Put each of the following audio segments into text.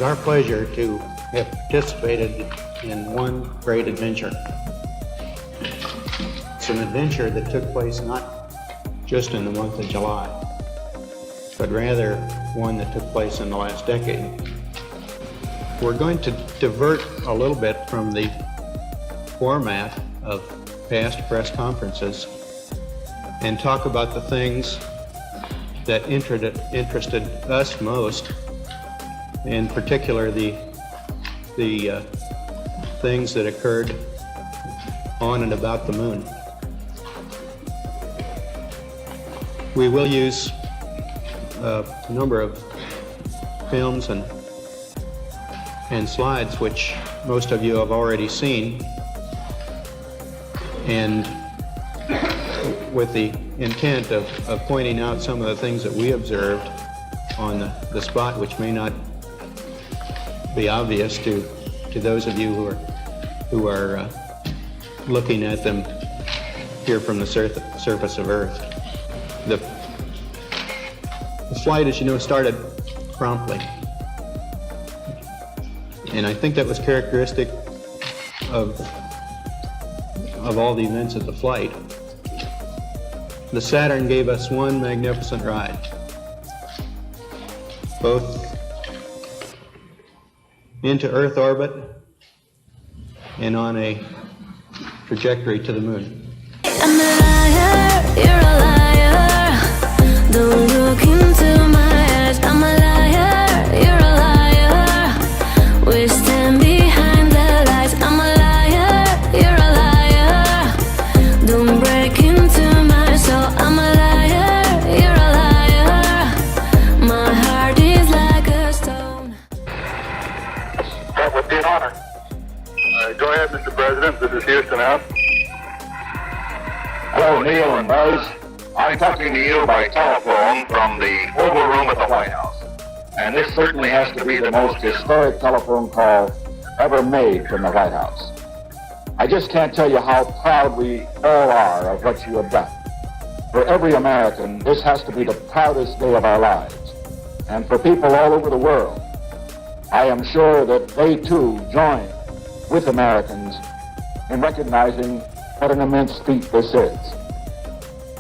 is our pleasure to have participated in one great adventure. It's an adventure that took place not just in the month of July, but rather one that took place in the last decade. We're going to divert a little bit from the format of past press conferences and talk about the things that interested us most, in particular the things that occurred on and about the moon. We will use a number of films and slides which most of you have already seen, and with the intent of pointing out some of the things that we observed on the spot, which may not be obvious to those of you who are looking at them here from the surface of Earth. The flight, as you know, started promptly, and I think that was characteristic of all the events of the flight. The Saturn gave us one magnificent ride, both into Earth orbit and on a trajectory to the moon. I'm a liar, you're a liar. Don't look into my eyes. I'm a liar, you're a liar. We stand behind the lies. I'm a liar, you're a liar. Don't break into my soul. I'm a liar, you're a liar. My heart is like a stone. That would be an honor. Go ahead, Mr. President. This is Houston out. Hello, Neil and Buzz. I'm talking to you by telephone from the Oval Room at the White House. And this certainly has to be the most historic telephone call ever made from the White House. I just can't tell you how proud we all are of what you have done. For every American, this has to be the proudest day of our lives. And for people all over the world, I am sure that they too join with Americans in recognizing what an immense feat this is.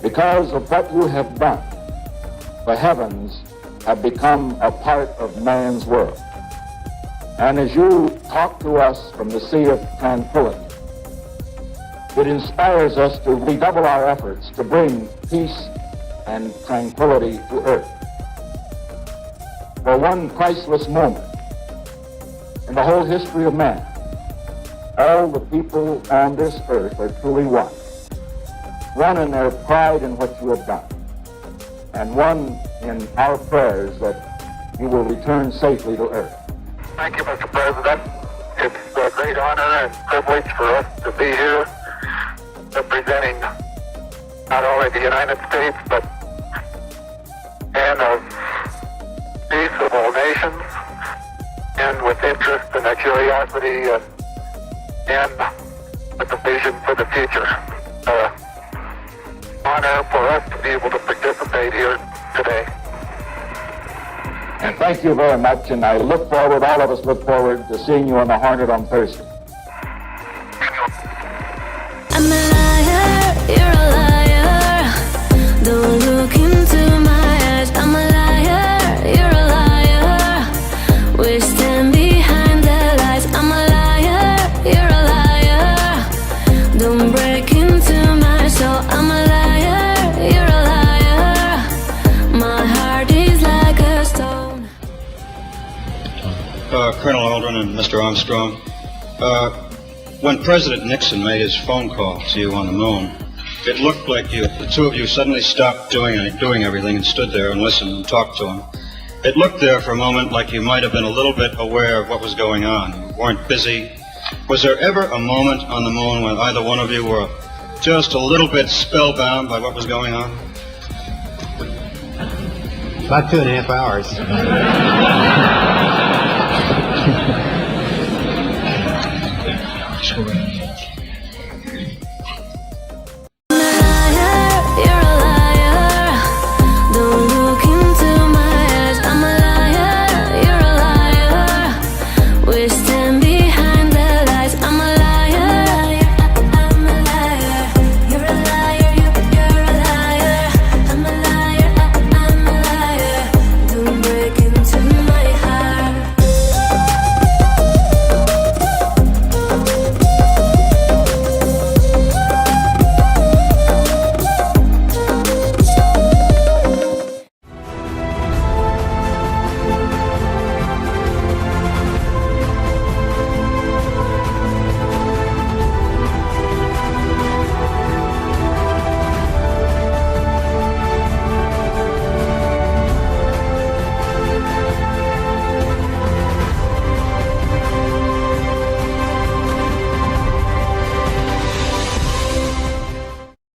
Because of what you have done, the heavens have become a part of man's world. And as you talk to us from the sea of tranquility, it inspires us to redouble our efforts to bring peace and tranquility to Earth. For one priceless moment in the whole history of man, all the people on this earth are truly one. One in their pride in what you have done, and one in our prayers that you will return safely to Earth. Thank you, Mr. President. It's a great honor and privilege for us to be here representing not only the United States, but men of peace of all nations, and with interest and a curiosity and with a vision for the future. Honor for us to be able to participate here today. And thank you very much, and I look forward, all of us look forward to seeing you on the Hornet on Thursday. I'm a liar, you're a liar. Don't look into my eyes. I'm a liar, you're a liar. We stand behind the lies. I'm a liar, you're a liar. Don't break into my soul. I'm a liar, you're a liar. My heart is like a stone. Colonel Aldrin and Mr. Armstrong, when President Nixon made his phone call to you on the moon, it looked like the two of you suddenly stopped doing everything and stood there and listened and talked to him. It looked there for a moment like you might have been a little bit aware of what was going on. You weren't busy. Was there ever a moment on the moon when either one of you were just a little bit spellbound by what was going on? About 2.5 hours.